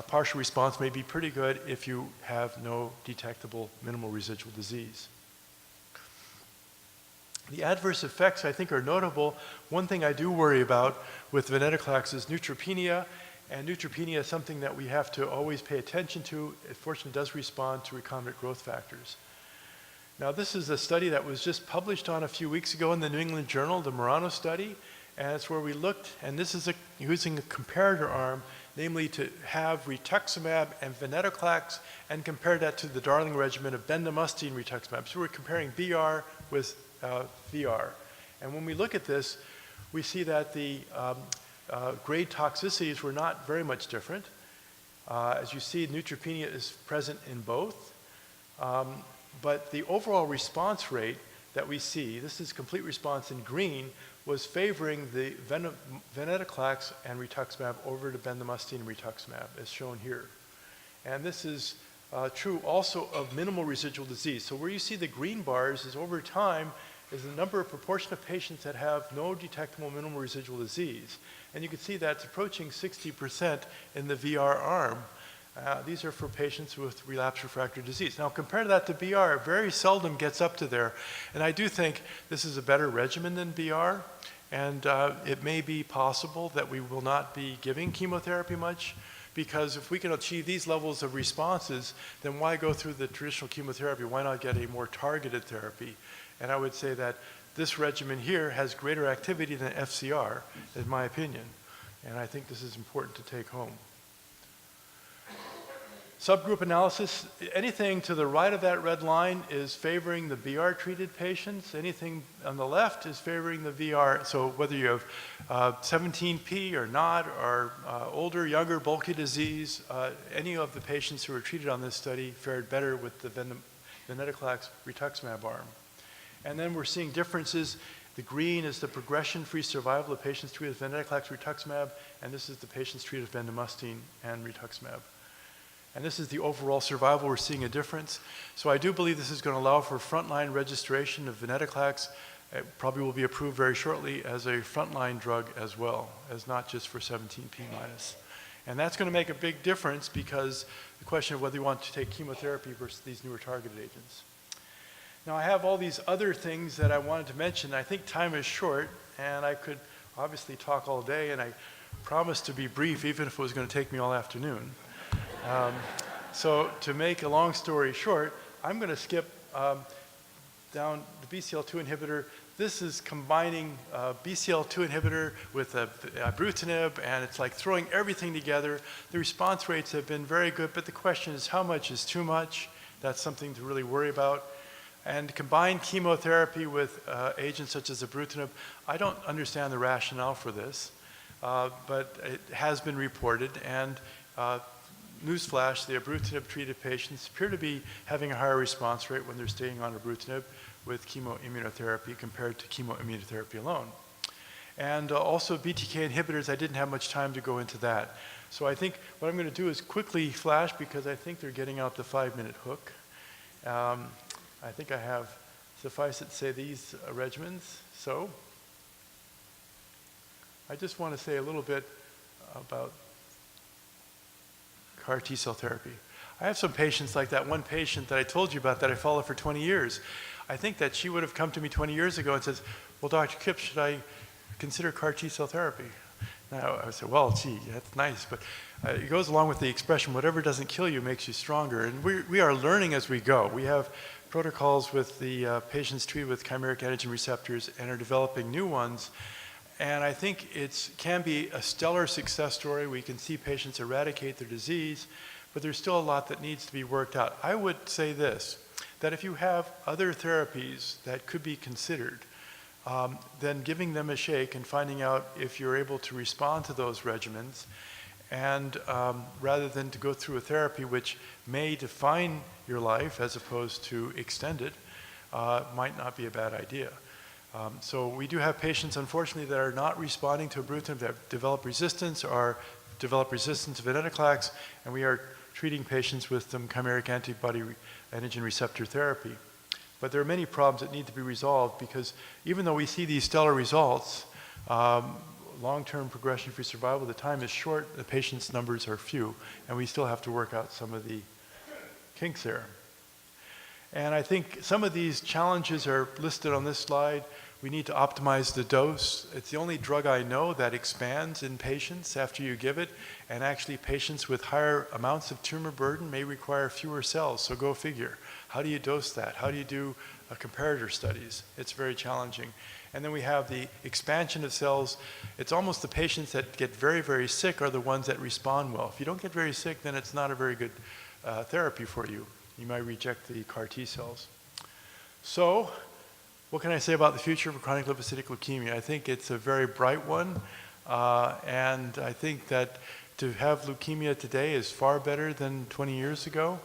Partial response may be pretty good if you have no detectable minimal residual disease. The adverse effects, I think, are notable. One thing I do worry about with venetoclax is neutropenia, and neutropenia is something that we have to always pay attention to. It fortunately does respond to recombinant growth factors. Now, this is a study that was just published on a few weeks ago in the New England Journal, the Murano study, and it's where we looked, and this is using a comparator arm, namely to have rituximab and venetoclax, and compare that to the Darling regimen of bendamustine rituximab. So we're comparing BR with VR. And when we look at this, we see that the grade toxicities were not very much different. As you see, neutropenia is present in both. But the overall response rate that we see, this is complete response in green, was favoring the venetoclax and rituximab over to bendamustine and rituximab, as shown here. And this is true also of minimal residual disease. So where you see the green bars is over time is the number of proportion of patients that have no detectable minimal residual disease. And you can see that's approaching 60% in the VR arm. These are for patients with relapsed refractory disease. Now compare that to BR, very seldom gets up to there. And I do think this is a better regimen than BR. And it may be possible that we will not be giving chemotherapy much, because if we can achieve these levels of responses, then why go through the traditional chemotherapy? Why not get a more targeted therapy? And I would say that this regimen here has greater activity than FCR, in my opinion. And I think this is important to take home. Subgroup analysis, anything to the right of that red line is favoring the BR-treated patients. Anything on the left is favoring the VR. So whether you have 17P or not, or older, younger, bulky disease, any of the patients who were treated on this study fared better with the venetoclax rituximab arm. And then we're seeing differences. The green is the progression-free survival of patients treated with venetoclax rituximab, and this is the patients treated with bendamustine and rituximab. And this is the overall survival. We're seeing a difference. So I do believe this is going to allow for frontline registration of venetoclax. It probably will be approved very shortly as a frontline drug as well, as not just for 17P minus. And that's going to make a big difference because the question of whether you want to take chemotherapy versus these newer targeted agents. Now I have all these other things that I wanted to mention. I think time is short, and I could obviously talk all day, and I promised to be brief even if it was going to take me all afternoon. So to make a long story short, I'm going to skip down the BCL2 inhibitor. This is combining BCL2 inhibitor with ibrutinib, and it's like throwing everything together. The response rates have been very good, but the question is how much is too much? That's something to really worry about. And combine chemotherapy with agents such as ibrutinib. I don't understand the rationale for this, but it has been reported, and newsflash, the ibrutinib-treated patients appear to be having a higher response rate when they're staying on ibrutinib with chemoimmunotherapy compared to chemoimmunotherapy alone. And also BTK inhibitors, I didn't have much time to go into that. So I think what I'm going to do is quickly flash because I think they're getting out the 5-minute hook. I think I have, suffice it to say, these regimens. So I just want to say a little bit about CAR T-cell therapy. I have some patients like that one patient that I told you about that I followed for 20 years. I think that she would have come to me 20 years ago and says, well, Dr. Kipps, should I consider CAR T-cell therapy? Now I said, well, gee, that's nice, but it goes along with the expression, whatever doesn't kill you makes you stronger. And we are learning as we go. We have protocols with the patients treated with chimeric antigen receptors and are developing new ones. And I think it can be a stellar success story. We can see patients eradicate their disease, but there's still a lot that needs to be worked out. I would say this, that if you have other therapies that could be considered, then giving them a shake and finding out if you're able to respond to those regimens, and rather than to go through a therapy which may define your life as opposed to extend it, might not be a bad idea. So we do have patients, unfortunately, that are not responding to ibrutinib, that develop resistance or develop resistance to venetoclax, and we are treating patients with some chimeric antibody antigen receptor therapy. But there are many problems that need to be resolved because even though we see these stellar results, long-term progression-free survival, the time is short, the patients' numbers are few, and we still have to work out some of the kinks there. And I think some of these challenges are listed on this slide. We need to optimize the dose. It's the only drug I know that expands in patients after you give it, and actually patients with higher amounts of tumor burden may require fewer cells, so go figure. How do you dose that? How do you do comparator studies? It's very challenging. And then we have the expansion of cells. It's almost the patients that get very, very sick are the ones that respond well. If you don't get very sick, then it's not a very good therapy for you. You might reject the CAR T cells. So, what can I say about the future of chronic lymphocytic leukemia? I think it's a very bright one, and I think that to have leukemia today is far better than 20 years ago.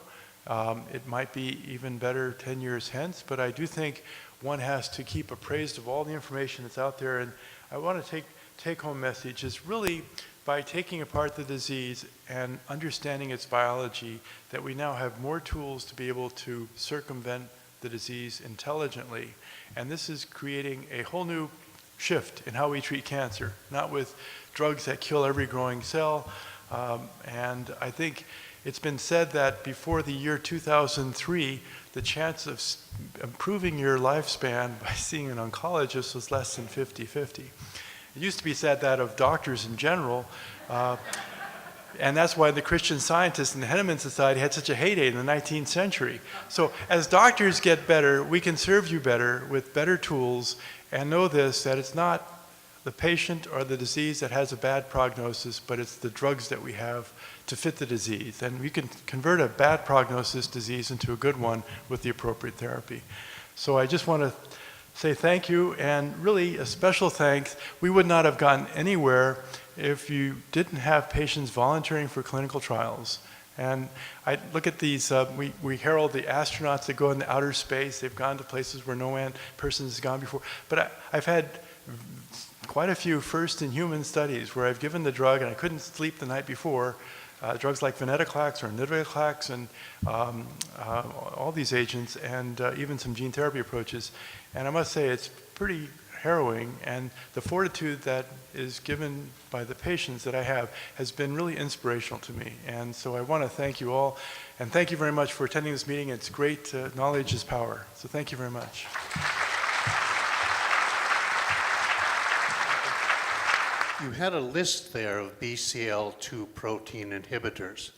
It might be even better 10 years hence, but I do think one has to keep appraised of all the information that's out there, and I want to take-home message is really by taking apart the disease and understanding its biology, that we now have more tools to be able to circumvent the disease intelligently. And this is creating a whole new shift in how we treat cancer, not with drugs that kill every growing cell. And I think it's been said that before the year 2003, the chance of improving your lifespan by seeing an oncologist was less than 50-50. It used to be said that of doctors in general, and that's why the Christian Scientists and the Henneman Society had such a heyday in the 19th century. So as doctors get better, we can serve you better with better tools, and know this, that it's not the patient or the disease that has a bad prognosis, but it's the drugs that we have to fit the disease. And we can convert a bad prognosis disease into a good one with the appropriate therapy. So I just want to say thank you, and really a special thanks. We would not have gotten anywhere if you didn't have patients volunteering for clinical trials. And I look at these, we herald the astronauts that go into outer space. They've gone to places where no person has gone before. But I've had quite a few first-in-human studies where I've given the drug and I couldn't sleep the night before. Drugs like venetoclax or navitoclax and all these agents, and even some gene therapy approaches. And I must say it's pretty harrowing, and the fortitude that is given by the patients that I have has been really inspirational to me. And so I want to thank you all, and thank you very much for attending this meeting. It's great. Knowledge is power. So thank you very much. You had a list there of BCL2 protein inhibitors.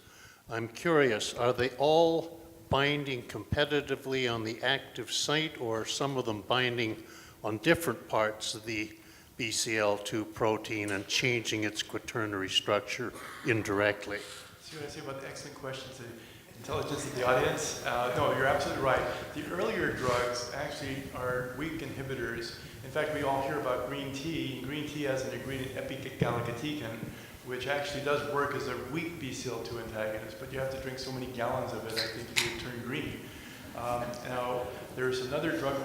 I'm curious, are they all binding competitively on the active site, or are some of them binding on different parts of the BCL2 protein and changing its quaternary structure indirectly? See what I say about the excellent questions, the intelligence of the audience? No, you're absolutely right. The earlier drugs actually are weak inhibitors. In fact, we all hear about green tea. Green tea has an ingredient, epigallocatechin, which actually does work as a weak BCL2 antagonist, but you have to drink so many gallons of it, I think you would turn green. Now, there's another drug,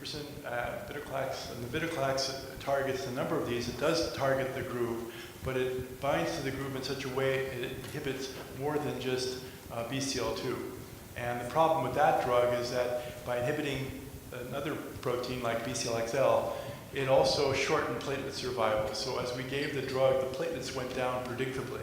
Venetoclax, and the Venetoclax targets a number of these. It does target the groove, but it binds to the groove in such a way it inhibits more than just BCL2. And the problem with that drug is that by inhibiting another protein like BCLXL, it also shortened platelet survival. So as we gave the drug, the platelets went down predictably.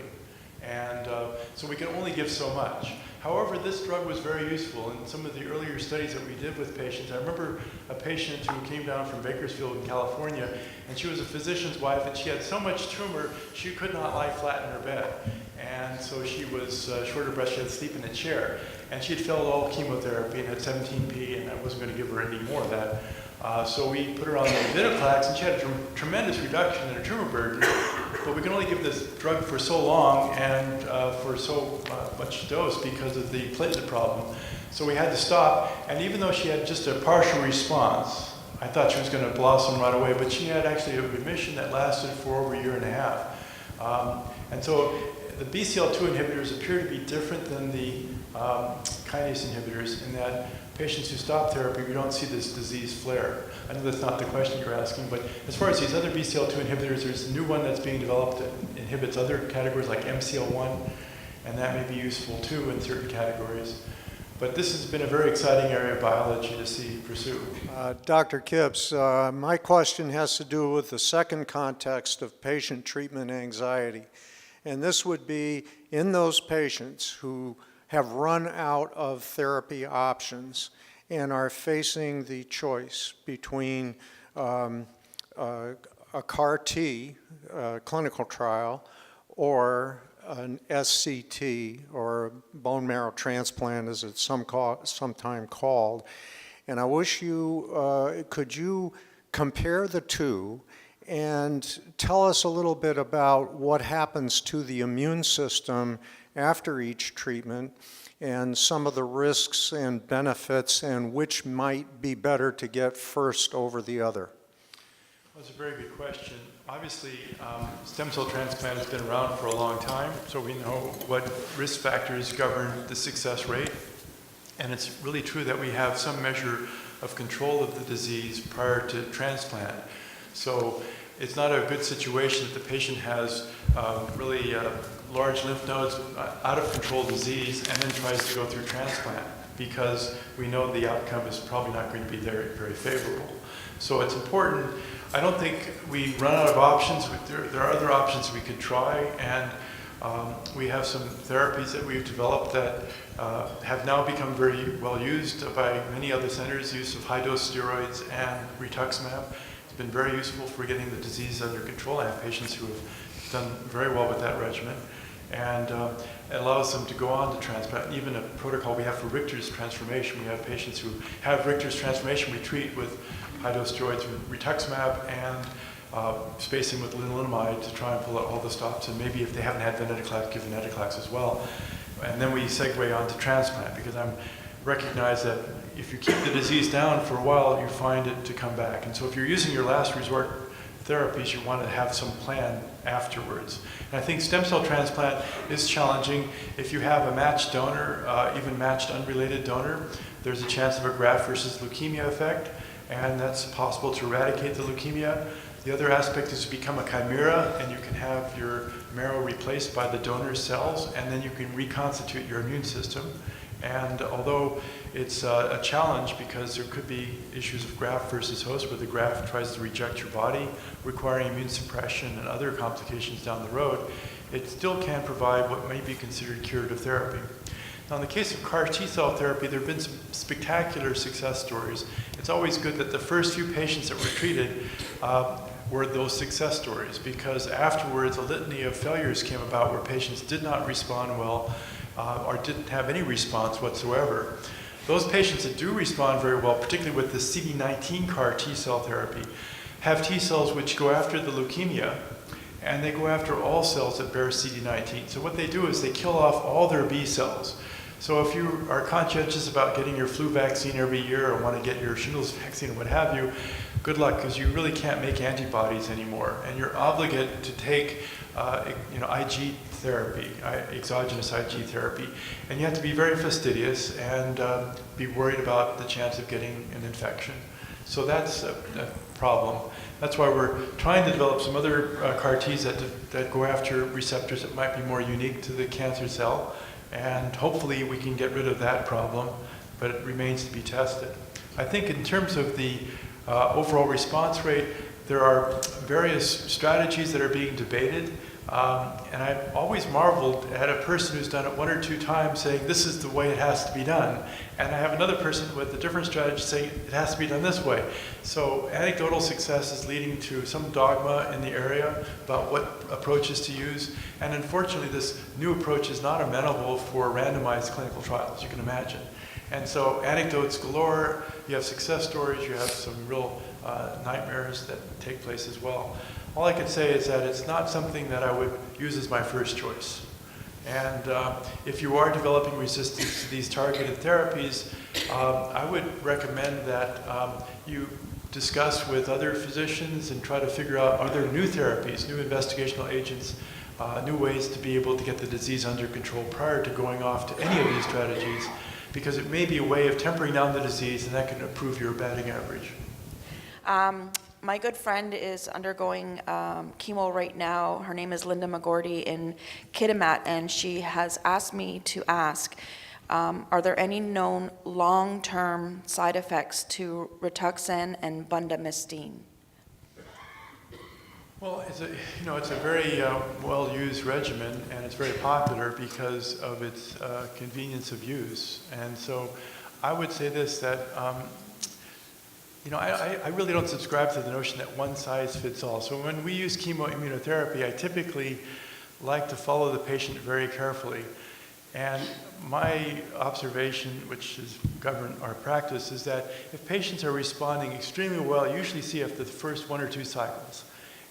And so we can only give so much. However, this drug was very useful in some of the earlier studies that we did with patients. I remember a patient who came down from Bakersfield in California, and she was a physician's wife, and she had so much tumor, she could not lie flat in her bed. And so she was short of breath, she had to sleep in a chair. And she had failed all chemotherapy and had 17P, and I wasn't going to give her any more of that. So we put her on the venetoclax, and she had a tremendous reduction in her tumor burden. But we can only give this drug for so long and for so much dose because of the platelet problem. So we had to stop. And even though she had just a partial response, I thought she was going to blossom right away, but she had actually a remission that lasted for over a year and a half. And so the BCL2 inhibitors appear to be different than the kinase inhibitors in that patients who stop therapy, we don't see this disease flare. I know that's not the question you're asking, but as far as these other BCL2 inhibitors, there's a new one that's being developed that inhibits other categories like MCL1, and that may be useful too in certain categories. But this has been a very exciting area of biology to pursue. Dr. Kipps, my question has to do with the second context of patient treatment anxiety. And this would be in those patients who have run out of therapy options and are facing the choice between a CAR T clinical trial or an SCT, or bone marrow transplant as it's sometimes called. And I wish you, could you compare the two and tell us a little bit about what happens to the immune system after each treatment and some of the risks and benefits and which might be better to get first over the other? Well, that's a very good question. Obviously, stem cell transplant has been around for a long time, so we know what risk factors govern the success rate. And it's really true that we have some measure of control of the disease prior to transplant. So it's not a good situation that the patient has really large lymph nodes, out of control disease, and then tries to go through transplant, because we know the outcome is probably not going to be very favorable. So it's important. I don't think we run out of options. There are other options we could try, and we have some therapies that we've developed that have now become very well used by many other centers. Use of high-dose steroids and rituximab. It's been very useful for getting the disease under control. I have patients who have done very well with that regimen, and it allows them to go on to transplant. Even a protocol we have for Richter's transformation, we have patients who have Richter's transformation we treat with high-dose steroids, rituximab, and spacing with lenalidomide to try and pull out all the stops, and maybe if they haven't had venetoclax, give venetoclax as well. And then we segue on to transplant, because I recognize that if you keep the disease down for a while, you find it to come back. And so if you're using your last resort therapies, you want to have some plan afterwards. And I think stem cell transplant is challenging. If you have a matched donor, even matched unrelated donor, there's a chance of a graft versus leukemia effect, and that's possible to eradicate the leukemia. The other aspect is to become a chimera, and you can have your marrow replaced by the donor's cells, and then you can reconstitute your immune system. And although it's a challenge because there could be issues of graft versus host where the graft tries to reject your body, requiring immune suppression and other complications down the road, it still can provide what may be considered curative therapy. Now, in the case of CAR T-cell therapy, there have been some spectacular success stories. It's always good that the first few patients that were treated were those success stories, because afterwards a litany of failures came about where patients did not respond well or didn't have any response whatsoever. Those patients that do respond very well, particularly with the CD19 CAR T-cell therapy, have T-cells which go after the leukemia, and they go after all cells that bear CD19. So what they do is they kill off all their B cells. So if you are conscientious about getting your flu vaccine every year or want to get your shingles vaccine or what have you, good luck, because you really can't make antibodies anymore. And you're obligated to take IG therapy, exogenous IG therapy. And you have to be very fastidious and be worried about the chance of getting an infection. So that's a problem. That's why we're trying to develop some other CAR Ts that go after receptors that might be more unique to the cancer cell. And hopefully we can get rid of that problem, but it remains to be tested. I think in terms of the overall response rate, there are various strategies that are being debated. And I've always marveled at a person who's done it one or two times saying, this is the way it has to be done. And I have another person with a different strategy saying, it has to be done this way. So anecdotal success is leading to some dogma in the area about what approaches to use. And unfortunately, this new approach is not amenable for randomized clinical trials, you can imagine. And so anecdotes galore, you have success stories, you have some real nightmares that take place as well. All I can say is that it's not something that I would use as my first choice. And if you are developing resistance to these targeted therapies, I would recommend that you discuss with other physicians and try to figure out, are there new therapies, new investigational agents, new ways to be able to get the disease under control prior to going off to any of these strategies, because it may be a way of tempering down the disease, and that can improve your batting average. My good friend is undergoing chemo right now. Her name is Linda McGordy in Kitimat, and she has asked me to ask, are there any known long-term side effects to Rituxan and bendamustine? Well, it's a very well-used regimen, and it's very popular because of its convenience of use. And so I would say this, that I really don't subscribe to the notion that one size fits all. So when we use chemoimmunotherapy, I typically like to follow the patient very carefully. And my observation, which has governed our practice, is that if patients are responding extremely well, you usually see after the first 1 or 2 cycles.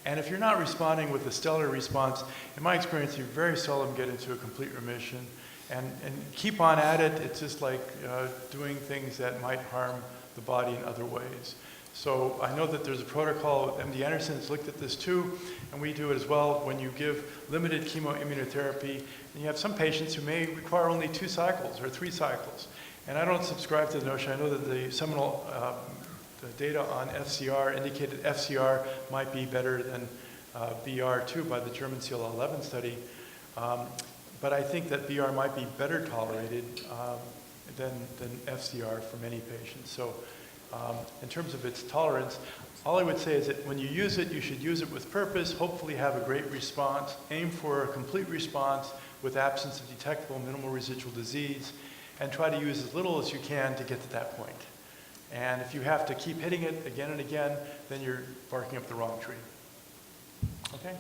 And if you're not responding with a stellar response, in my experience, you very seldom get into a complete remission. And keep on at it. It's just like doing things that might harm the body in other ways. So I know that there's a protocol, MD Anderson has looked at this too, and we do it as well. When you give limited chemoimmunotherapy, and you have some patients who may require only 2 cycles or 3 cycles. And I don't subscribe to the notion. I know that the seminal data on FCR indicated FCR might be better than BR2 by the German CLL11 study. But I think that BR might be better tolerated than FCR for many patients. So in terms of its tolerance, all I would say is that when you use it, you should use it with purpose, hopefully have a great response, aim for a complete response with absence of detectable minimal residual disease, and try to use as little as you can to get to that point. And if you have to keep hitting it again and again, then you're barking up the wrong tree. Okay?